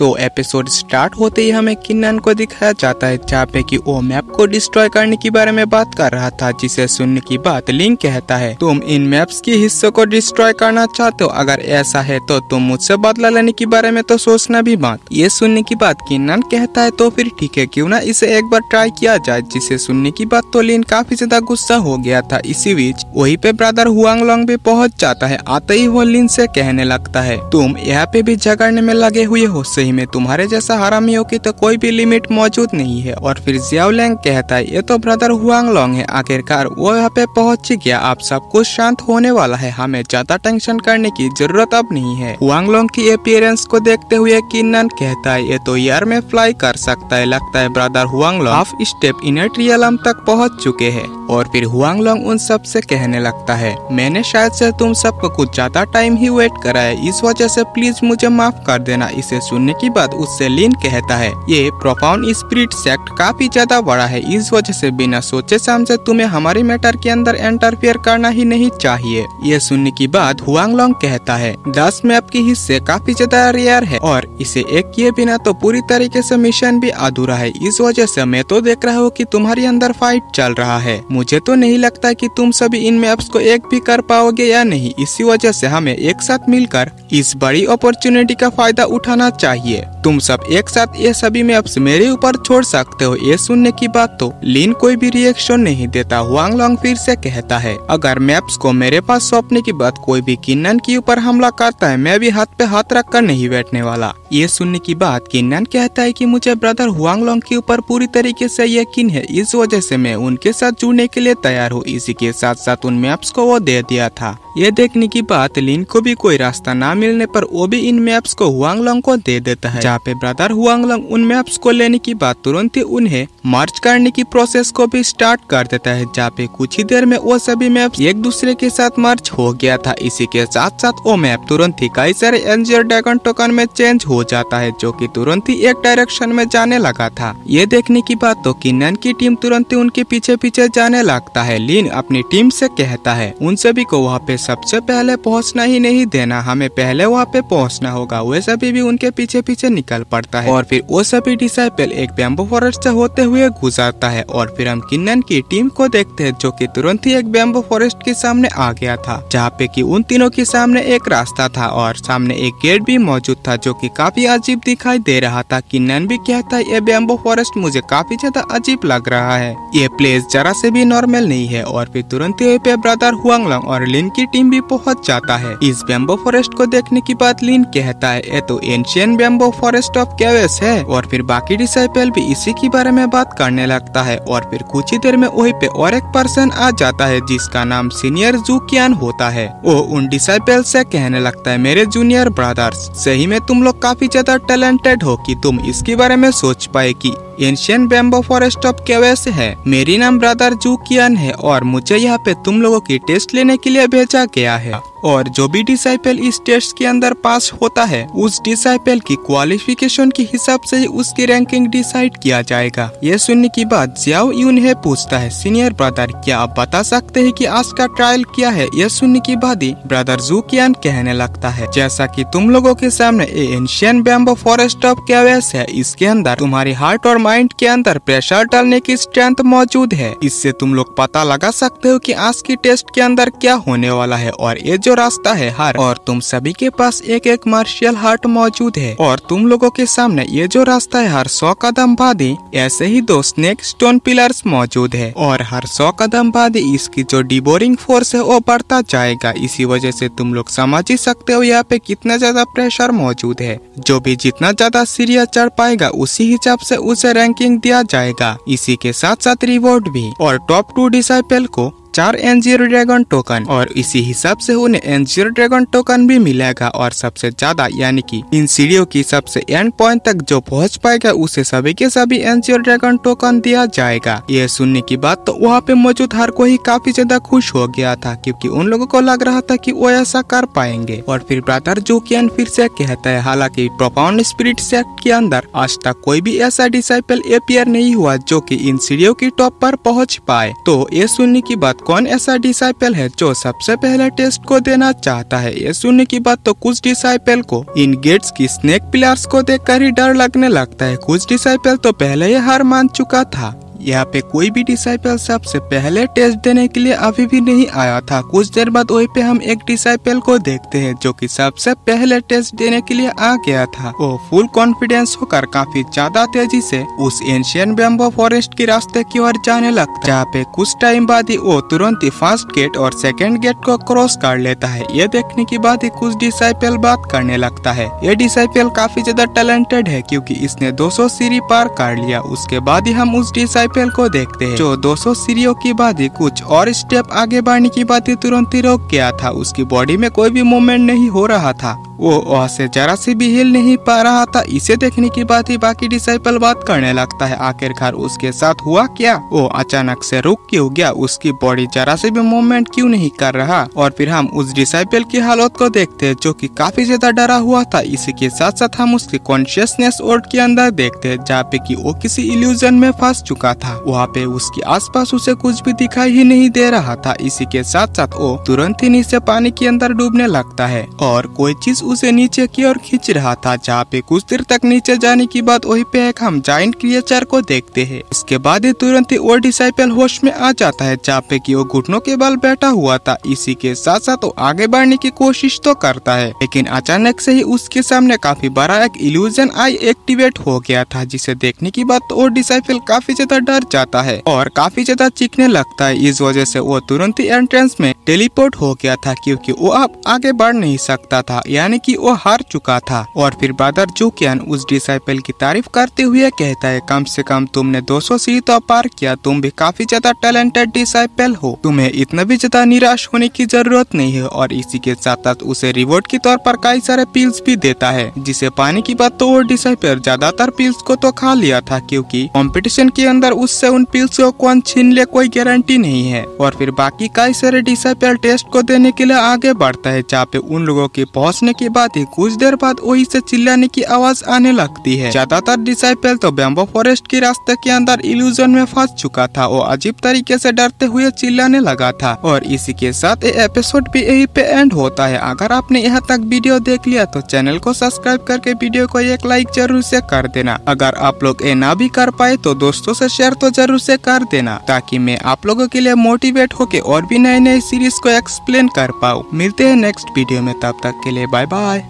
तो episode start होते ही हमें किन्नन को दिखाया जाता है जहाँ पे कि वो मैप को डिस्ट्रॉय करने के बारे में बात कर रहा था, जिसे सुनने की बात लिन कहता है तुम इन मैप्स के हिस्सों को डिस्ट्रॉय करना चाहते हो, अगर ऐसा है तो तुम मुझसे बदला लेने के बारे में तो सोचना भी मत। ये सुनने की बात किन्नन कहता है तो फिर ठीक है, क्यों ना इसे एक बार ट्राई किया जाए। जिसे सुनने की बात तो लिन काफी ज्यादा गुस्सा हो गया था। इसी बीच वहीं पे ब्रदर हुआंगलोंग भी पहुंच जाता है। आते ही वो लिन से कहने लगता है तुम यहाँ पे भी झगड़ने में लगे हुए हो, सही में तुम्हारे जैसा हरामियों की तो कोई भी लिमिट मौजूद नहीं है। और फिर जियाओलिंग कहता है ये तो ब्रदर हुआंगलोंग है, आखिरकार वो यहाँ पे पहुंच ही गया, अब सब कुछ शांत होने वाला है, हमें ज्यादा टेंशन करने की जरूरत अब नहीं है। हुआंगलोंग की अपीयरेंस को देखते हुए किन्नन कहता है ये तो एयर में फ्लाई कर सकता है, लगता है brother Huanglong half step inner realm तक पहुँच चुके हैं। और फिर हुआंगलोंग उन सब से कहने लगता है मैंने शायद से तुम सबको कुछ ज्यादा टाइम ही वेट कराया, इस वजह से प्लीज मुझे माफ कर देना। इसे सुनने की बाद उससे लिन कहता है ये प्रोफाउंड स्पिरिट सेक्ट काफी ज्यादा बड़ा है, इस वजह से बिना सोचे समझे तुम्हें हमारी मैटर के अंदर इंटरफेयर करना ही नहीं चाहिए। ये सुनने की बाद हुआंगलोंग कहता है 10 मैप के हिस्से काफी ज्यादा रेयर है और इसे एक किए बिना तो पूरी तरीके से मिशन भी अधूरा है, इस वजह से मैं तो देख रहा हूँ कि तुम्हारे अंदर फाइट चल रहा है। मुझे तो नहीं लगता कि तुम सभी इन मैप्स को एक भी कर पाओगे या नहीं, इसी वजह से हमें एक साथ मिलकर इस बड़ी अपॉर्चुनिटी का फायदा उठाना चाहिए। तुम सब एक साथ ये सभी मैप्स मेरे ऊपर छोड़ सकते हो। ये सुनने की बात तो लिन कोई भी रिएक्शन नहीं देता। हुआंगलोंग फिर से कहता है अगर मैप्स को मेरे पास सौंपने की बात कोई भी किन्नन के ऊपर हमला करता है, मैं भी हाथ पे हाथ रख कर नहीं बैठने वाला। ये सुनने की बात किन्नन कहता है कि मुझे ब्रदर हुआंगलोंग के ऊपर पूरी तरीके से यकीन है, इस वजह से मैं उनके साथ जुड़ने के लिए तैयार हूँ। इसी के साथ साथ उन मैप्स को वो दे दिया था। ये देखने की बात लिन को भी कोई रास्ता ना मिलने पर वो भी इन मैप्स को हुआंगलोंग को दे देता है, जहाँ पे ब्रदर हुआंगलोंग उन मैप्स को लेने की बात तुरंत ही उन्हें मर्ज करने की प्रोसेस को भी स्टार्ट कर देता है, जहाँ पे कुछ ही देर में वो सभी मैप्स एक दूसरे के साथ मर्ज हो गया था। इसी के साथ साथ वो मैप तुरंत ही कई सारे एंजियर ड्रैगन टोकन में चेंज हो जाता है, जो कि तुरंत ही एक डायरेक्शन में जाने लगा था। ये देखने की बात तो किन्नन की टीम तुरंत ही उनके पीछे पीछे जाने लगता है। लिन अपनी टीम से कहता है उन सभी को वहाँ पे सबसे पहले पहुँचना ही नहीं देना, हमें पहले वहाँ पे पहुँचना होगा। वे सभी भी उनके पीछे पीछे निकल पड़ता है और फिर वो सभी डिसाइपल एक बैम्बू फॉरेस्ट से होते हुए गुजरता है। और फिर हम किन्नन की टीम को देखते हैं जो कि तुरंत ही एक बैम्बू फॉरेस्ट के सामने आ गया था, जहाँ पे कि उन तीनों के सामने एक रास्ता था और सामने एक गेट भी मौजूद था जो कि काफी अजीब दिखाई दे रहा था। किन्नन भी कहता है ये बैम्बू फॉरेस्ट मुझे काफी ज्यादा अजीब लग रहा है, ये प्लेस जरा से भी नॉर्मल नहीं है। और फिर तुरंत ही पे ब्रदर हुआंगलोंग और लिन की टीम भी पहुंच जाता है। इस बैम्बू फॉरेस्ट को देखने की बाद लिन कहता है ये तो एंशियंट बैम्बू फॉरेस्ट ऑफ केवेस है। और फिर बाकी डिसाइपल भी इसी के बारे में बात करने लगता है। और फिर कुछ ही देर में वहीं पे और एक पर्सन आ जाता है जिसका नाम सीनियर जू कियान होता है। वो उन डिसाइपल से कहने लगता है मेरे जूनियर ब्रदर्स, सही में तुम लोग काफी ज्यादा टैलेंटेड हो कि तुम इसके बारे में सोच पाए कि एंशियंट बैम्बू फॉरेस्ट ऑफ केवेस है। मेरी नाम ब्रदर जू कियान है और मुझे यहाँ पे तुम लोगों की टेस्ट लेने के लिए भेजा गया है। और जो भी डिसाइपल इस टेस्ट के अंदर पास होता है उस डिसाइपल की क्वालिफिकेशन के हिसाब से ही उसकी रैंकिंग डिसाइड किया जाएगा। ये सुनने की बाद जियाओ यून है पूछता है सीनियर ब्रदर क्या आप बता सकते हैं कि आज का ट्रायल क्या है। ये सुनने की बाद ही ब्रदर जू कियान कहने लगता है जैसा कि तुम लोगों के सामने एंशियंट बैम्बू फॉरेस्ट ऑफ केवेस है, इसके अंदर तुम्हारी हार्ट और माइंड के अंदर प्रेशर डालने की स्ट्रेंथ मौजूद है। इससे तुम लोग पता लगा सकते हो कि आज की टेस्ट के अंदर क्या होने वाला है। और ये जो रास्ता है हर और तुम सभी के पास एक एक मार्शियल हार्ट मौजूद है और तुम लोगों के सामने ये जो रास्ता है हर 100 कदम बाद ही ऐसे ही 2 स्नेक स्टोन पिलर्स मौजूद है और हर 100 कदम बाद ही इसकी जो डिबोरिंग फोर्स है वो बढ़ता जाएगा। इसी वजह से तुम लोग समझ ही सकते हो यहाँ पे कितना ज्यादा प्रेशर मौजूद है। जो भी जितना ज्यादा सीढ़ियाँ चढ़ पाएगा उसी हिसाब से उसे रैंकिंग दिया जाएगा। इसी के साथ साथ रिवॉर्ड भी। और टॉप 2 डिसाइपल को 4 एंजियर ड्रैगन टोकन और इसी हिसाब से उन्हें एंजियर ड्रैगन टोकन भी मिलेगा। और सबसे ज्यादा यानी कि इन सीढ़ियों की सबसे एंड पॉइंट तक जो पहुंच पाएगा उसे सभी के सभी एंजियर ड्रैगन टोकन दिया जाएगा। ये सुनने की बात तो वहाँ पे मौजूद हर कोई काफी ज्यादा खुश हो गया था, क्योंकि उन लोगों को लग रहा था कि वो ऐसा कर पाएंगे। और फिर ब्रदर जू कियान फिर से कहता है हालांकि प्रोफाउंड स्पिरिट सेक्ट के अंदर आज तक कोई भी ऐसा डिसाइपल अपीयर नहीं हुआ जो कि इन सीढ़ियों की टॉप पर पहुंच पाए। तो ये सुनने की बात कौन ऐसा डिसाइपल है जो सबसे पहले टेस्ट को देना चाहता है। ये सुनने की बात तो कुछ डिसाइपल को इन गेट्स की स्नेक पिलर्स को देखकर ही डर लगने लगता है। कुछ डिसाइपल तो पहले ही हार मान चुका था। यहाँ पे कोई भी डिसाइपल सबसे पहले टेस्ट देने के लिए अभी भी नहीं आया था। कुछ देर बाद वहीं पे हम एक डिसाइपल को देखते हैं जो कि सबसे पहले टेस्ट देने के लिए आ गया था। वो फुल कॉन्फिडेंस होकर काफी ज्यादा तेजी से उस एंशियंट बैम्बो फॉरेस्ट के रास्ते की ओर जाने लगता है, जहाँ पे कुछ टाइम बाद ही वो तुरंत ही फर्स्ट गेट और सेकेंड गेट को क्रॉस कर लेता है। ये देखने के बाद ही कुछ डिसाइपल बात करने लगता है। ये डिसाइपल काफी ज्यादा टैलेंटेड है क्योंकि इसने 200 सीढ़ी पार कर लिया। उसके बाद ही हम उस डिसाइपल को देखते हैं जो 200 सीढ़ियों की बाद ही कुछ और स्टेप आगे बढ़ने की बात ही तुरंत ही रोक गया था। उसकी बॉडी में कोई भी मूवमेंट नहीं हो रहा था, वो वहाँ से जरा से भी हिल नहीं पा रहा था। इसे देखने की बाद ही बाकी डिसाइपल बात करने लगता है आखिरकार उसके साथ हुआ क्या, वो अचानक से रुक क्यों गया, उसकी बॉडी जरा से भी मूवमेंट क्यों नहीं कर रहा। और फिर हम उस डिसाइपल की हालत को देखते हैं जो कि काफी ज्यादा डरा हुआ था। इसी के साथ साथ हम उसकी कॉन्शियसनेस ओर्ड के अंदर देखते हैं जहाँ पे कि वो किसी इल्यूजन में फंस चुका था। वहाँ पे उसके आसपास उसे कुछ भी दिखाई ही नहीं दे रहा था। इसी के साथ साथ वो तुरंत ही नीचे पानी के अंदर डूबने लगता है और कोई चीज उसे नीचे की ओर खींच रहा था। जहाँ पे कुछ देर तक नीचे जाने की बाद वहीं पे एक हम जायंट क्रिएचर को देखते हैं। इसके बाद ही तुरंत ही वो डिसाइपल होश में आ जाता है जहाँ पे कि वो घुटनों के बल बैठा हुआ था। इसी के साथ साथ वो आगे बढ़ने की कोशिश तो करता है, लेकिन अचानक से ही उसके सामने काफी बड़ा एक इल्यूजन आई एक्टिवेट हो गया था, जिसे देखने की बाद वो डिसाइपल काफी ज्यादा डर जाता है और काफी ज्यादा चीखने लगता है। इस वजह से वो तुरंत ही एंट्रेंस में टेलीपोर्ट हो गया था क्योंकि वो अब आगे बढ़ नहीं सकता था, यानी कि वो हार चुका था। और फिर ब्रदर जुकियन उस डिसाइपल की तारीफ करते हुए कहता है, कम से कम तुमने 200 सीढ़ी तो पार किया, तुम भी काफी ज्यादा टैलेंटेड डिसाइपल हो, तुम्हें इतना भी ज्यादा निराश होने की जरूरत नहीं है। और इसी के साथ साथ उसे रिवॉर्ड के तौर पर कई सारे पिल्स भी देता है, जिसे पाने की बात तो वो डिसाइपल ज्यादातर पिल्स को तो खा लिया था क्योंकि कंपटीशन के अंदर उससे उन पिल्स को कौन छीन ले कोई गारंटी नहीं है। और फिर बाकी कई सारे डिसाइपल टेस्ट को देने के लिए आगे बढ़ता है, जहाँ पे उन लोगों के पहुंचने के बाद ही कुछ देर बाद वही से चिल्लाने की आवाज आने लगती है। ज्यादातर डिसाइपल तो बैम्बो फॉरेस्ट के रास्ते के अंदर इल्यूजन में फंस चुका था। वो अजीब तरीके से डरते हुए चिल्लाने लगा था। और इसी के साथ ये एपिसोड भी यही पे एंड होता है। अगर आपने यहाँ तक वीडियो देख लिया तो चैनल को सब्सक्राइब करके वीडियो को एक लाइक जरूर से कर देना। अगर आप लोग ये ना भी कर पाए तो दोस्तों से शेयर तो जरूर से कर देना, ताकि मैं आप लोगों के लिए मोटिवेट होके और भी नए नए सीरीज को एक्सप्लेन कर पाऊँ। मिलते हैं नेक्स्ट वीडियो में, तब तक के लिए बाय बाय।